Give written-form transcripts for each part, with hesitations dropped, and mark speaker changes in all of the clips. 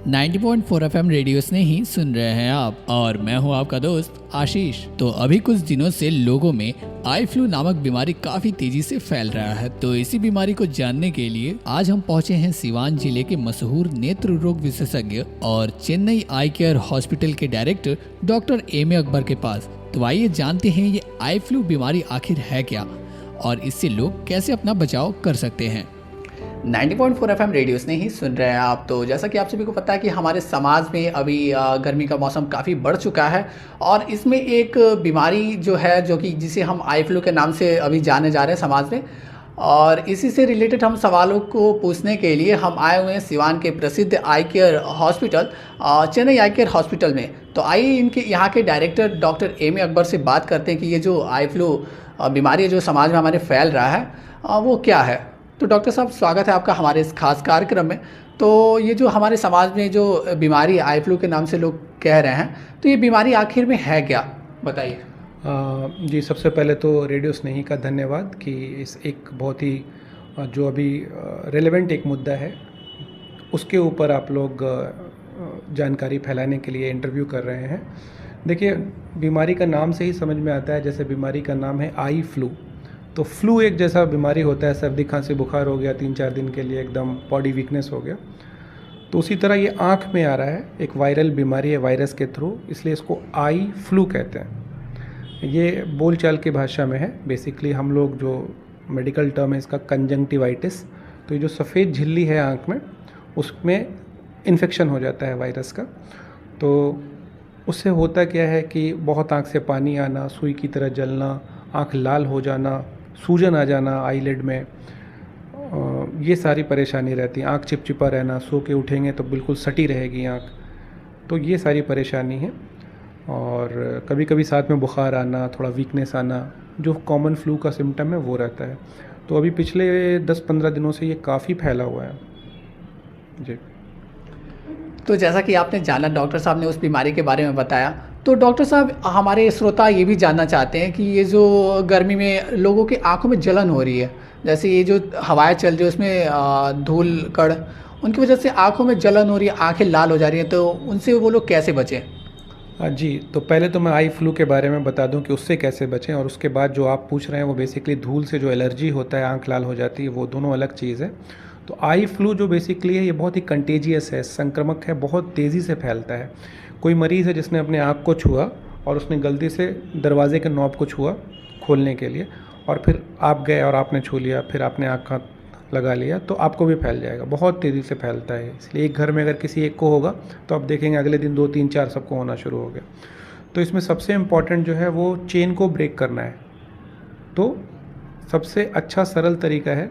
Speaker 1: 90.4 FM radio स्नेही सुन रहे हैं आप और मैं हूं आपका दोस्त आशीष। तो अभी कुछ दिनों से लोगों में आई फ्लू नामक बीमारी काफी तेजी से फैल रहा है। तो इसी बीमारी को जानने के लिए आज हम पहुंचे हैं सिवान जिले के मशहूर नेत्र रोग विशेषज्ञ और चेन्नई आई केयर हॉस्पिटल के director doctor M A Akbar के पास। तो आइए जानते हैं ये आई फ्लू बीमारी आखिर है क्या और इससे लोग कैसे अपना बचाव कर सकते हैं।
Speaker 2: 90.4 एफएम रेडियो ने ही सुन रहे हैं आप। तो जैसा कि आप सभी को पता है कि हमारे समाज में अभी गर्मी का मौसम काफ़ी बढ़ चुका है और इसमें एक बीमारी जो है जो कि जिसे हम आई फ्लू के नाम से अभी जाने जा रहे हैं समाज में, और इसी से रिलेटेड हम सवालों को पूछने के लिए हम आए हुए हैं सिवान के प्रसिद्ध eye care hospital Chennai eye care hospital में। तो आइए इनके यहाँ के director doctor M A Akbar से बात करते हैं कि ये जो आई फ्लू बीमारी जो समाज में हमारे फैल रहा है वो क्या है। तो डॉक्टर साहब, स्वागत है आपका हमारे इस खास कार्यक्रम में। तो ये जो हमारे समाज में जो बीमारी आई फ्लू के नाम से लोग कह रहे हैं, तो ये बीमारी आखिर में है क्या, बताइए।
Speaker 3: जी, सबसे पहले तो रेडियो स्नेही का धन्यवाद कि इस एक बहुत ही जो अभी रेलेवेंट एक मुद्दा है उसके ऊपर आप लोग जानकारी फैलाने के लिए इंटरव्यू कर रहे हैं। देखिए, बीमारी का नाम से ही समझ में आता है, जैसे बीमारी का नाम है आई फ्लू, तो फ्लू एक जैसा बीमारी होता है, सर्दी खांसी बुखार हो गया 3-4 दिन के लिए, एकदम बॉडी वीकनेस हो गया। तो उसी तरह ये आँख में आ रहा है, एक वायरल बीमारी है वायरस के थ्रू, इसलिए इसको आई फ्लू कहते हैं। ये बोलचाल की भाषा में है। बेसिकली हम लोग जो मेडिकल टर्म है इसका कंजंक्टिवाइटिस। तो ये जो सफ़ेद झिल्ली है आँख में, उसमें इन्फेक्शन हो जाता है वायरस का। तो उससे होता क्या है कि बहुत आँख से पानी आना, सुई की तरह जलना, आँख लाल हो जाना, सूजन आ जाना आईलिड में, ये सारी परेशानी रहती है। आँख चिपचिपा रहना, सो के उठेंगे तो बिल्कुल सटी रहेगी आँख, तो ये सारी परेशानी है। और कभी कभी साथ में बुखार आना, थोड़ा वीकनेस आना, जो कॉमन फ्लू का सिम्टम है वो रहता है। तो अभी पिछले 10-15 दिनों से ये काफ़ी फैला हुआ है जी।
Speaker 2: तो जैसा कि आपने जाना, डॉक्टर साहब ने उस बीमारी के बारे में बताया, तो डॉक्टर साहब हमारे श्रोता ये भी जानना चाहते हैं कि ये जो गर्मी में लोगों की आंखों में जलन हो रही है, जैसे ये जो हवाएं चल रही है उसमें धूल कण, उनकी वजह से आंखों में जलन हो रही है, आंखें लाल हो जा रही हैं, तो उनसे वो लोग कैसे बचें।
Speaker 3: जी, तो पहले तो मैं आई फ्लू के बारे में बता दूं कि उससे कैसे बचें, और उसके बाद जो आप पूछ रहे हैं वो बेसिकली धूल से जो एलर्जी होता है, आंख लाल हो जाती है, वो दोनों अलग चीज़ है। तो आई फ्लू जो बेसिकली है ये बहुत ही कंटेजियस है, संक्रामक है, बहुत तेज़ी से फैलता है। कोई मरीज़ है जिसने अपने आँख को छुआ और उसने गलती से दरवाजे के नॉब को छुआ खोलने के लिए, और फिर आप गए और आपने छू लिया, फिर आपने आँख लगा लिया, तो आपको भी फैल जाएगा। बहुत तेज़ी से फैलता है, इसलिए एक घर में अगर किसी एक को होगा तो आप देखेंगे अगले दिन 2-3-4 सबको होना शुरू हो गया। तो इसमें सबसे इम्पॉर्टेंट जो है वो चेन को ब्रेक करना है। तो सबसे अच्छा सरल तरीका है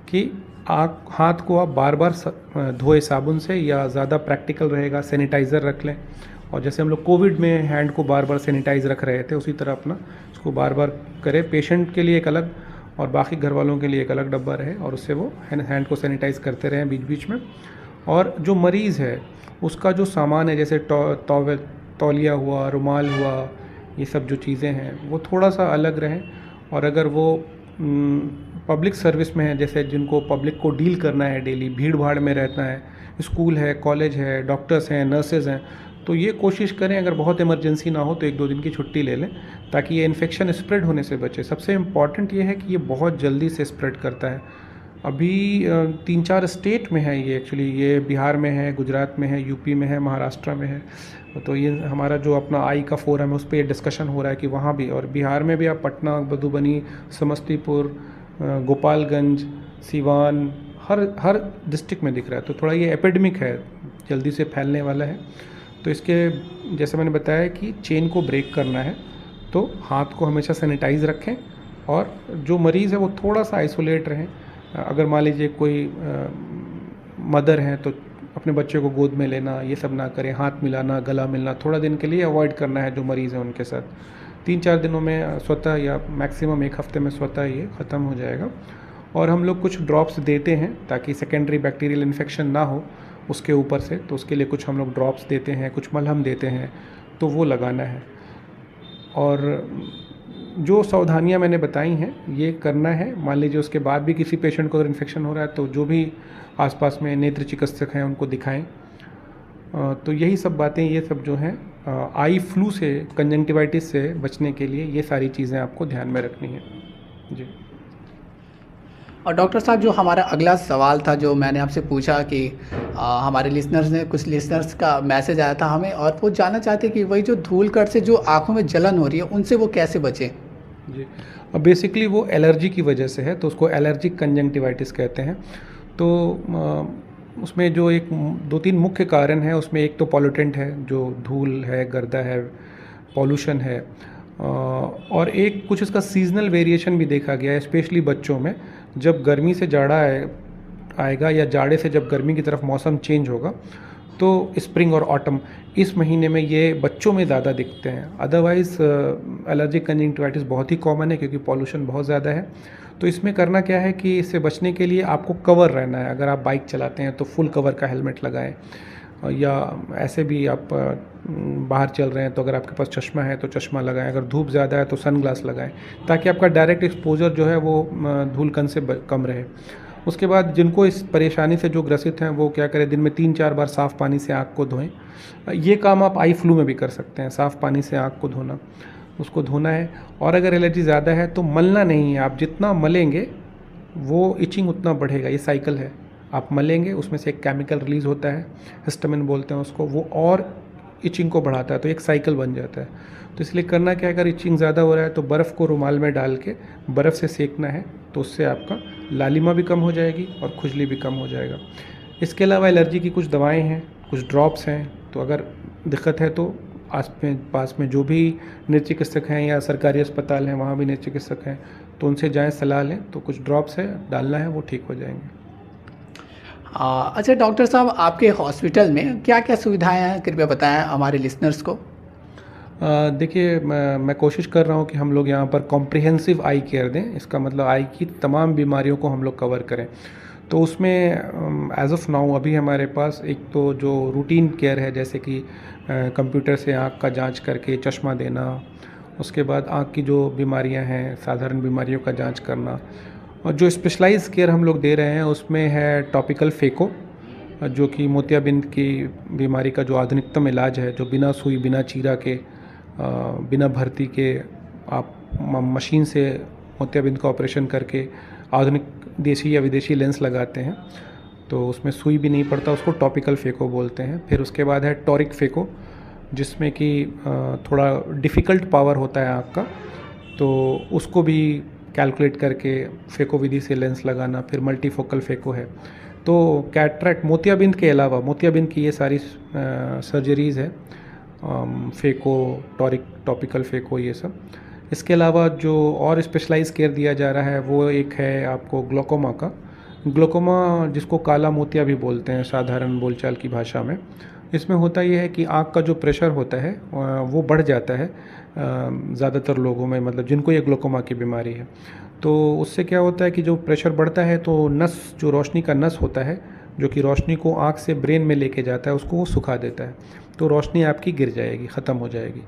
Speaker 3: कि हाथ को आप बार बार धोए साबुन से, या ज़्यादा प्रैक्टिकल रहेगा सैनिटाइज़र रख लें। और जैसे हम लोग कोविड में हैंड को बार बार सैनिटाइज़ रख रहे थे, उसी तरह अपना उसको बार बार करें। पेशेंट के लिए एक अलग और बाकी घर वालों के लिए एक अलग डब्बा रहे, और उससे वो हैंड को सैनिटाइज़ करते रहें बीच बीच में। और जो मरीज़ है उसका जो सामान है, जैसे तौलिया हुआ, रुमाल हुआ, ये सब जो चीज़ें हैं वो थोड़ा सा अलग रहें। और अगर वो पब्लिक सर्विस में है, जैसे जिनको पब्लिक को डील करना है, डेली भीड़ भाड़ में रहना है, स्कूल है, कॉलेज है, डॉक्टर्स हैं, नर्सेज़ हैं, तो ये कोशिश करें अगर बहुत इमरजेंसी ना हो तो 1-2 दिन की छुट्टी ले लें, ताकि ये इन्फेक्शन स्प्रेड होने से बचे। सबसे इम्पॉर्टेंट ये है कि ये बहुत जल्दी से स्प्रेड करता है। अभी 3-4 स्टेट में है ये, एक्चुअली ये बिहार में है, गुजरात में है, यूपी में है, महाराष्ट्र में है। तो ये हमारा जो अपना आई का फोरम है उस पर डिस्कशन हो रहा है कि वहाँ भी, और बिहार में भी आप पटना, मधुबनी, समस्तीपुर, गोपालगंज, सिवान, हर डिस्ट्रिक्ट में दिख रहा है। तो थोड़ा ये एपिडेमिक है, जल्दी से फैलने वाला है। तो इसके जैसे मैंने बताया कि चेन को ब्रेक करना है, तो हाथ को हमेशा सैनिटाइज़ रखें, और जो मरीज़ है वो थोड़ा सा आइसोलेट रहें। अगर मान लीजिए कोई मदर है तो अपने बच्चे को गोद में लेना, ये सब ना करें। हाथ मिलाना, गला मिलना थोड़ा दिन के लिए अवॉइड करना है जो मरीज़ है उनके साथ। 3-4 दिनों में स्वतः, या मैक्सिमम 1 हफ्ते में स्वतः ये ख़त्म हो जाएगा। और हम लोग कुछ ड्रॉप्स देते हैं ताकि सेकेंडरी बैक्टीरियल इन्फेक्शन ना हो उसके ऊपर से, तो उसके लिए कुछ हम लोग ड्रॉप्स देते हैं, कुछ मलहम देते हैं, तो वो लगाना है। और जो सावधानियां मैंने बताई हैं ये करना है। मान लीजिए उसके बाद भी किसी पेशेंट को अगर इन्फेक्शन हो रहा है तो जो भी आसपास में नेत्र चिकित्सक हैं उनको दिखाएं। तो यही सब बातें, ये सब जो हैं आई फ्लू से, कंजंक्टिवाइटिस से बचने के लिए ये सारी चीज़ें आपको ध्यान में रखनी है जी।
Speaker 2: और डॉक्टर साहब, जो हमारा अगला सवाल था जो मैंने आपसे पूछा कि हमारे लिसनर्स ने, कुछ लिसनर्स का मैसेज आया था हमें और वो जानना चाहते कि वही जो धूल कण से जो आँखों में जलन हो रही है उनसे वो कैसे बचें?
Speaker 3: जी, बेसिकली वो एलर्जी की वजह से है, तो उसको एलर्जिक कंजंक्टिवाइटिस कहते हैं। तो उसमें जो एक 2-3 मुख्य कारण हैं, उसमें एक तो पॉल्यूटेंट है, जो धूल है, गर्दा है, पॉल्यूशन है, और एक कुछ इसका सीजनल वेरिएशन भी देखा गया है, स्पेशली बच्चों में। जब गर्मी से जाड़ा आएगा या जाड़े से जब गर्मी की तरफ मौसम चेंज होगा, तो स्प्रिंग और ऑटम, इस महीने में ये बच्चों में ज़्यादा दिखते हैं। अदरवाइज़ एलर्जिक कंजंक्टिवाइटिस बहुत ही कॉमन है, क्योंकि पॉल्यूशन बहुत ज़्यादा है। तो इसमें करना क्या है कि इससे बचने के लिए आपको कवर रहना है। अगर आप बाइक चलाते हैं तो फुल कवर का हेलमेट लगाएं, या ऐसे भी आप बाहर चल रहे हैं तो अगर आपके पास चश्मा है तो चश्मा लगाएं, अगर धूप ज़्यादा है तो सनग्लास लगाएं, ताकि आपका डायरेक्ट एक्सपोजर जो है वो धूल कण से कम रहे। उसके बाद जिनको इस परेशानी से जो ग्रसित हैं वो क्या करें, दिन में 3-4 बार साफ़ पानी से आँख को धोएं। ये काम आप आई फ्लू में भी कर सकते हैं, साफ़ पानी से आँख को धोना, उसको धोना है। और अगर एलर्जी ज़्यादा है तो मलना नहीं है, आप जितना मलेंगे वो इचिंग उतना बढ़ेगा, ये साइकिल है। आप मलेंगे, उसमें से एक केमिकल रिलीज़ होता है, हिस्टामिन बोलते हैं उसको, वो और इचिंग को बढ़ाता है, तो एक साइकिल बन जाता है। तो इसलिए करना क्या है, अगर इचिंग ज़्यादा हो रहा है तो बर्फ़ को रुमाल में डाल के बर्फ़ से सेकना है, तो उससे आपका लालिमा भी कम हो जाएगी और खुजली भी कम हो जाएगा। इसके अलावा एलर्जी की कुछ दवाएं हैं, कुछ ड्रॉप्स हैं, तो अगर दिक्कत है तो पास में जो भी नेत्र चिकित्सक हैं या सरकारी अस्पताल हैं, वहाँ भी नेत्र चिकित्सक हैं, तो उनसे जाएँ, सलाह लें। तो कुछ ड्रॉप्स है, डालना है, वो ठीक हो जाएंगे।
Speaker 2: अच्छा डॉक्टर साहब, आपके हॉस्पिटल में क्या क्या सुविधाएं हैं, कृपया बताएं हमारे लिसनर्स को।
Speaker 3: देखिए, मैं कोशिश कर रहा हूँ कि हम लोग यहाँ पर कॉम्प्रिहेंसिव आई केयर दें। इसका मतलब आई की तमाम बीमारियों को हम लोग कवर करें। तो उसमें एज़ ऑफ नाउ अभी हमारे पास एक तो जो रूटीन केयर है, जैसे कि कंप्यूटर से आँख का जांच करके चश्मा देना, उसके बाद आँख की जो बीमारियाँ हैं, साधारण बीमारियों का जांच करना, और जो स्पेशलाइज केयर हम लोग दे रहे हैं उसमें है टॉपिकल फेको, जो कि मोतियाबिंद की बीमारी का जो आधुनिकतम इलाज है, जो बिना सुई, बिना चीरा के, बिना भर्ती के आप मशीन से मोतियाबिंद का ऑपरेशन करके आधुनिक देशी या विदेशी लेंस लगाते हैं, तो उसमें सुई भी नहीं पड़ता, उसको टॉपिकल फेको बोलते हैं। फिर उसके बाद है टॉरिक फेको, जिसमें कि थोड़ा डिफ़िकल्ट पावर होता है आँख का, तो उसको भी कैलकुलेट करके फेको विधि से लेंस लगाना। फिर मल्टीफोकल फेको है। तो कैटरेक्ट, मोतियाबिंद के अलावा, मोतियाबिंद की ये सारी सर्जरीज़ है, फेको, टॉरिक, टॉपिकल फेको, ये सब। इसके अलावा जो और स्पेशलाइज केयर दिया जा रहा है वो एक है आपको ग्लोकोमा का। ग्लोकोमा, जिसको काला मोतिया भी बोलते हैं साधारण बोलचाल की भाषा में। इसमें होता ये है कि आँख का जो प्रेशर होता है वो बढ़ जाता है ज़्यादातर लोगों में, मतलब जिनको ये ग्लोकोमा की बीमारी है। तो उससे क्या होता है कि जो प्रेशर बढ़ता है तो नस, जो रोशनी का नस होता है, जो कि रोशनी को आँख से ब्रेन में लेके जाता है, उसको वो सुखा देता है। तो रोशनी आपकी गिर जाएगी, ख़त्म हो जाएगी,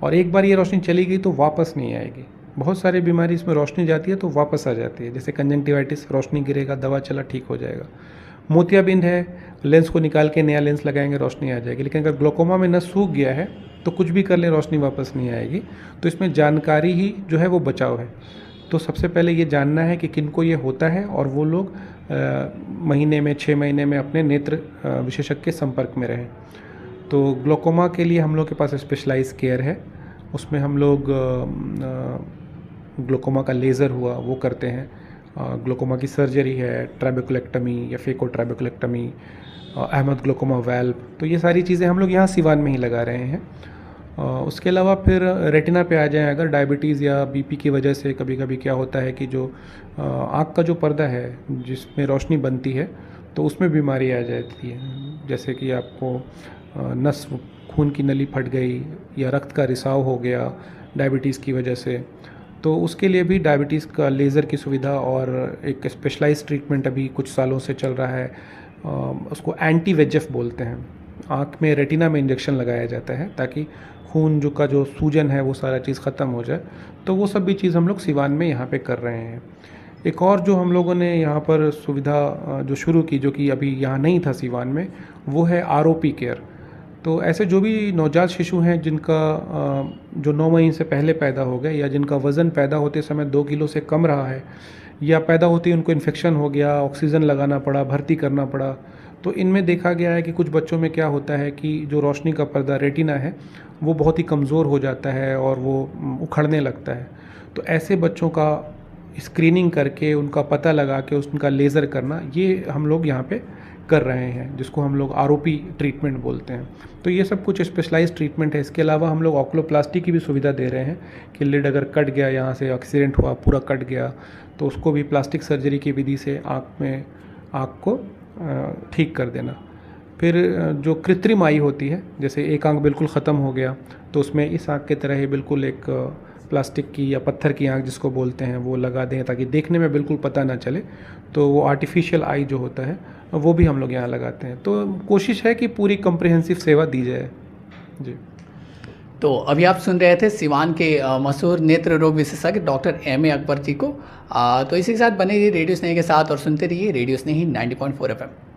Speaker 3: और एक बार ये रोशनी चली गई तो वापस नहीं आएगी। बहुत सारी बीमारी इसमें रोशनी जाती है तो वापस आ जाती है, जैसे कंजंक्टिवाइटिस, रोशनी गिरेगा, दवा चला, ठीक हो जाएगा। मोतियाबिंद है, लेंस को निकाल के नया लेंस लगाएंगे, रोशनी आ जाएगी। लेकिन अगर ग्लोकोमा में नस सूख गया है तो कुछ भी कर ले, रोशनी वापस नहीं आएगी। तो इसमें जानकारी ही जो है वो बचाव है। तो सबसे पहले ये जानना है कि किनको ये होता है, और वो लोग महीने में, 6 महीने में अपने नेत्र विशेषज्ञ के संपर्क में रहें। तो ग्लोकोमा के लिए हम लोग के पास स्पेशलाइज केयर है। उसमें हम लोग ग्लोकोमा का लेज़र हुआ वो करते हैं, ग्लोकोमा की सर्जरी है, ट्राबेकुलेक्टमी या फेको ट्राबेकुलेक्टमी, अहमद ग्लोकोमा वाल्व, तो ये सारी चीज़ें हम लोग यहाँ सिवान में ही लगा रहे हैं। उसके अलावा फिर रेटिना पे आ जाएं, अगर डायबिटीज़ या बीपी की वजह से कभी कभी क्या होता है कि जो आँख का जो पर्दा है जिसमें रोशनी बनती है, तो उसमें बीमारी आ जाती है। जैसे कि आपको नस, खून की नली फट गई या रक्त का रिसाव हो गया डायबिटीज़ की वजह से, तो उसके लिए भी डायबिटीज़ का लेज़र की सुविधा और एक स्पेशलाइज्ड ट्रीटमेंट अभी कुछ सालों से चल रहा है। उसको एंटी वेजेफ बोलते हैं। आँख में रेटिना में इंजेक्शन लगाया जाता है ताकि खून जो सूजन है वो सारा चीज़ ख़त्म हो जाए। तो वो सब भी चीज़ हम लोग सिवान में यहाँ पे कर रहे हैं। एक और जो हम लोगों ने यहाँ पर सुविधा जो शुरू की, जो कि अभी यहाँ नहीं था सिवान में, वो है आरओपी केयर। तो ऐसे जो भी नवजात शिशु हैं जिनका जो 9 महीने से पहले पैदा हो गए या जिनका वज़न पैदा होते समय 2 किलो से कम रहा है या पैदा होते ही उनको इन्फेक्शन हो गया, ऑक्सीजन लगाना पड़ा, भर्ती करना पड़ा, तो इनमें देखा गया है कि कुछ बच्चों में क्या होता है कि जो रोशनी का पर्दा रेटिना है वो बहुत ही कमज़ोर हो जाता है और वो उखड़ने लगता है। तो ऐसे बच्चों का स्क्रीनिंग करके उनका पता लगा के उनका लेज़र करना, ये हम लोग यहाँ पे कर रहे हैं, जिसको हम लोग आरओपी ट्रीटमेंट बोलते हैं। तो ये सब कुछ स्पेशलाइज्ड ट्रीटमेंट है। इसके अलावा हम लोग ऑक्लोप्लास्टी की भी सुविधा दे रहे हैं कि लिड अगर कट गया, यहाँ से एक्सीडेंट हुआ, पूरा कट गया, तो उसको भी प्लास्टिक सर्जरी की विधि से आँख को ठीक कर देना। फिर जो कृत्रिम आई होती है, जैसे एक आँख बिल्कुल ख़त्म हो गया तो उसमें इस आँख की तरह ही बिल्कुल एक प्लास्टिक की या पत्थर की आँख जिसको बोलते हैं वो लगा दें ताकि देखने में बिल्कुल पता ना चले, तो वो आर्टिफिशियल आई जो होता है वो भी हम लोग यहाँ लगाते हैं। तो कोशिश है कि पूरी कम्प्रिहेंसिव सेवा दी जाए जी।
Speaker 2: तो अभी आप सुन रहे थे सिवान के मशहूर नेत्र रोग विशेषज्ञ डॉक्टर एम ए अकबर जी को। तो इसी के साथ बने रहिए रेडियो स्नेही के साथ और सुनते रहिए रेडियो स्नेही 90.4 FM।